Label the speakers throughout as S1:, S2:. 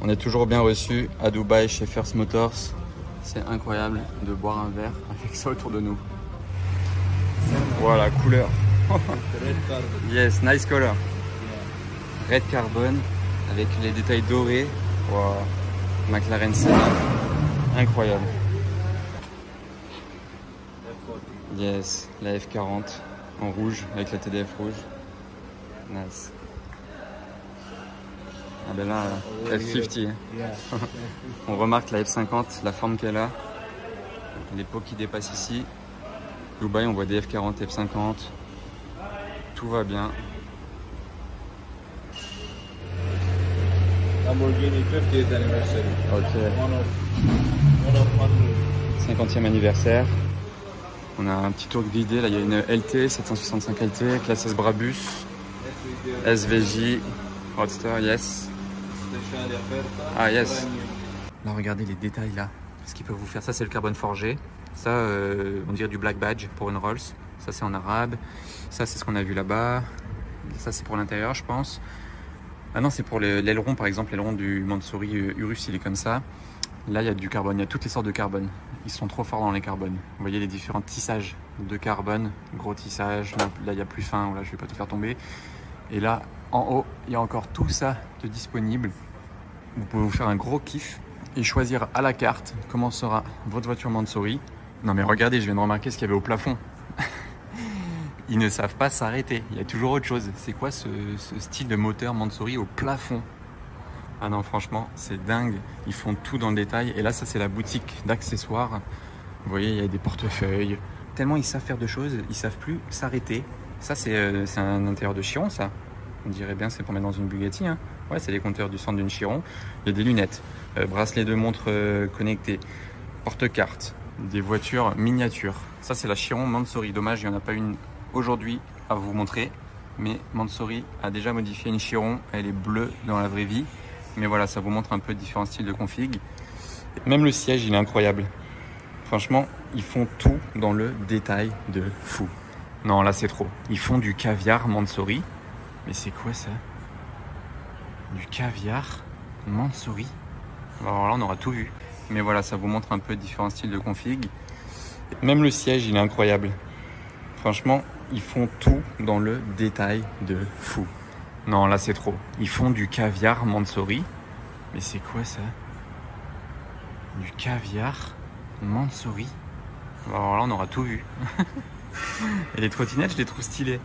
S1: On est toujours bien reçus à Dubaï chez First Motors. C'est incroyable de boire un verre avec ça autour de nous. Voilà, couleur. Yes, nice color. Red carbon avec les détails dorés. Wow. McLaren Senna. Incroyable. Yes, la F40 en rouge avec la TDF rouge. Nice. Ah ben là, F50. On remarque la F50, la forme qu'elle a. Les pots qui dépassent ici. Dubaï, on voit des F40, F50. Tout va bien.
S2: Lamborghini 50th anniversary.
S1: Ok. 50e anniversaire. On a un petit tour de guidé. Là, il y a une LT, 765 LT, classe S Brabus, SVJ, Roadster, yes. Ah, yes. Là, regardez les détails là. Ce qu'ils peuvent vous faire. Ça, c'est le carbone forgé. Ça, on dirait du Black Badge pour une Rolls. Ça, c'est en arabe. Ça, c'est ce qu'on a vu là-bas. Ça, c'est pour l'intérieur, je pense. Ah non, c'est pour l'aileron, par exemple. L'aileron du Mansory Urus, il est comme ça. Là, il y a du carbone. Il y a toutes les sortes de carbone. Ils sont trop forts dans les carbones. Vous voyez les différents tissages de carbone. Gros tissage. Là, il y a plus fin. Là, je ne vais pas tout faire tomber. Et là, en haut, il y a encore tout ça de disponible. Vous pouvez vous faire un gros kiff et choisir à la carte comment sera votre voiture Mansory. Non mais regardez, je viens de remarquer ce qu'il y avait au plafond. Ils ne savent pas s'arrêter. Il y a toujours autre chose. C'est quoi ce style de moteur Mansory au plafond? Ah non, franchement, c'est dingue. Ils font tout dans le détail. Et là, ça, c'est la boutique d'accessoires. Vous voyez, il y a des portefeuilles. Tellement ils savent faire de choses, ils savent plus s'arrêter. Ça, c'est un intérieur de Chiron, ça. On dirait bien c'est pour mettre dans une Bugatti. Hein. Ouais, c'est les compteurs du centre d'une Chiron. Il y a des lunettes, bracelet de montre connecté, porte-carte, des voitures miniatures. Ça, c'est la Chiron Mansory. Dommage, il n'y en a pas une aujourd'hui à vous montrer. Mais Mansory a déjà modifié une Chiron. Elle est bleue dans la vraie vie. Mais voilà, ça vous montre un peu différents styles de config. Même le siège, il est incroyable. Franchement, ils font tout dans le détail de fou. Non, là, c'est trop. Ils font du caviar Mansory. Mais c'est quoi ça? Du caviar Mansory. Alors là, on aura tout vu. Mais voilà, ça vous montre un peu différents styles de config. Même le siège, il est incroyable. Franchement, ils font tout dans le détail de fou. Non, là, c'est trop. Ils font du caviar Mansory. Mais c'est quoi ça? Du caviar Mansory. Alors là, on aura tout vu. Et les trottinettes, je les trouve stylées.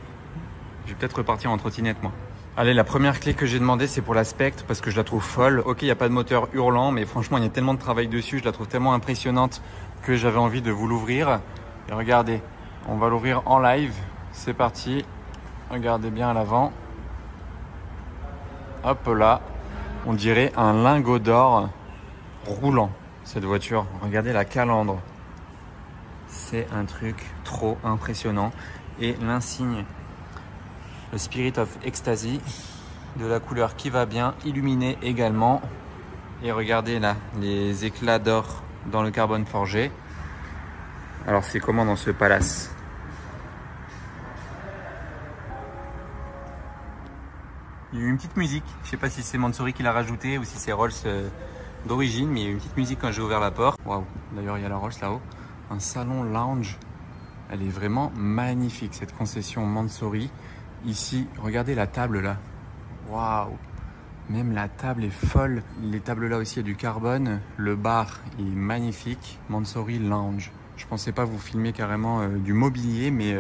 S1: Je vais peut-être repartir en trottinette, moi. Allez, la première clé que j'ai demandé, c'est pour la Spectre, parce que je la trouve folle. Ok, il n'y a pas de moteur hurlant, mais franchement, il y a tellement de travail dessus. Je la trouve tellement impressionnante que j'avais envie de vous l'ouvrir. Et regardez, on va l'ouvrir en live. C'est parti. Regardez bien à l'avant. Hop là. On dirait un lingot d'or roulant, cette voiture. Regardez la calandre. C'est un truc trop impressionnant. Et l'insigne, le Spirit of Ecstasy, de la couleur qui va bien, illuminé également. Et regardez là, les éclats d'or dans le carbone forgé. Alors c'est comment dans ce palace? Il y a eu une petite musique, je sais pas si c'est Mansory qui l'a rajouté ou si c'est Rolls d'origine, mais il y a eu une petite musique quand j'ai ouvert la porte. Waouh, d'ailleurs il y a la Rolls là-haut. Un salon lounge, elle est vraiment magnifique cette concession Mansory. Ici, regardez la table là. Waouh, même la table est folle. Les tables là aussi, il y a du carbone. Le bar est magnifique. Mansory Lounge. Je pensais pas vous filmer carrément du mobilier, mais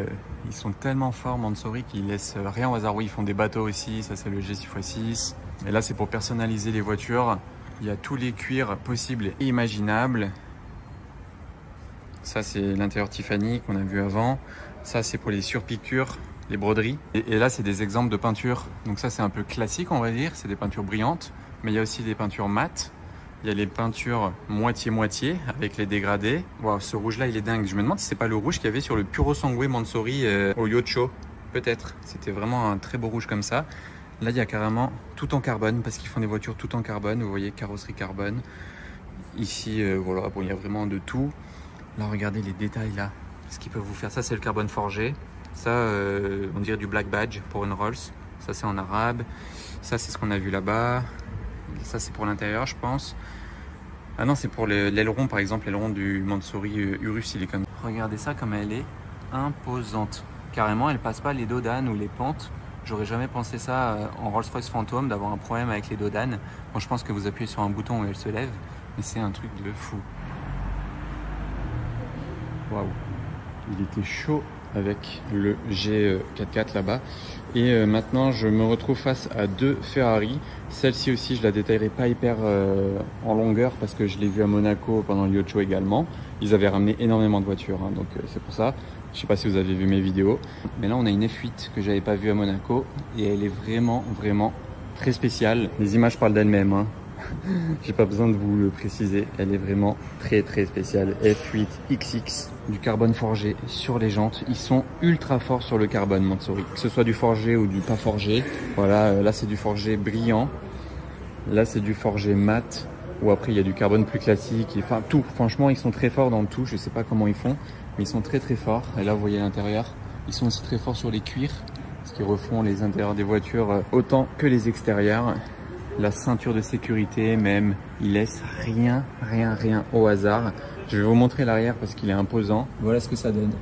S1: ils sont tellement forts Mansory qu'ils laissent rien au hasard. Oui, ils font des bateaux aussi. Ça, c'est le G6x6. Et là, c'est pour personnaliser les voitures. Il y a tous les cuirs possibles et imaginables. Ça, c'est l'intérieur Tiffany qu'on a vu avant. Ça, c'est pour les surpiqûres, les broderies. Et là, c'est des exemples de peintures. Donc ça, c'est un peu classique, on va dire. C'est des peintures brillantes. Mais il y a aussi des peintures mates. Il y a les peintures moitié-moitié avec les dégradés. Waouh, ce rouge-là, il est dingue. Je me demande si c'est pas le rouge qu'il y avait sur le Puro Sangue Mansory au Yacht Show. Peut-être. C'était vraiment un très beau rouge comme ça. Là, il y a carrément tout en carbone parce qu'ils font des voitures tout en carbone. Vous voyez, carrosserie carbone. Ici, voilà, bon, il y a vraiment de tout. Là, regardez les détails là. Ce qu'ils peuvent vous faire. Ça, c'est le carbone forgé. Ça, on dirait du Black Badge pour une Rolls. Ça, c'est en arabe. Ça, c'est ce qu'on a vu là-bas. Ça c'est pour l'intérieur je pense. Ah non, c'est pour l'aileron par exemple, l'aileron du Mansory Urus, il est comme... Regardez ça comme elle est imposante. Carrément, elle passe pas les dos d'âne ou les pentes. J'aurais jamais pensé ça en Rolls-Royce Phantom, d'avoir un problème avec les dos d'âne. Bon, je pense que vous appuyez sur un bouton et elle se lève, mais c'est un truc de fou. Waouh. Il était chaud avec le G44 là-bas. Et maintenant, je me retrouve face à deux Ferrari. Celle-ci aussi, je la détaillerai pas hyper en longueur parce que je l'ai vue à Monaco pendant le Yacht Show également. Ils avaient ramené énormément de voitures, hein, donc c'est pour ça. Je sais pas si vous avez vu mes vidéos. Mais là, on a une F8 que j'avais pas vue à Monaco et elle est vraiment, vraiment très spéciale. Les images parlent d'elles-mêmes, hein. J'ai pas besoin de vous le préciser, elle est vraiment très très spéciale. F8 XX, du carbone forgé sur les jantes. Ils sont ultra forts sur le carbone, Mansory. Que ce soit du forgé ou du pas forgé. Voilà, là c'est du forgé brillant. Là c'est du forgé mat. Ou après il y a du carbone plus classique. Enfin tout, franchement ils sont très forts dans le tout. Je sais pas comment ils font, mais ils sont très très forts. Et là vous voyez l'intérieur. Ils sont aussi très forts sur les cuirs. Parce qu'ils refont les intérieurs des voitures autant que les extérieurs. La ceinture de sécurité même, il laisse rien au hasard. Je vais vous montrer l'arrière parce qu'il est imposant. Voilà ce que ça donne.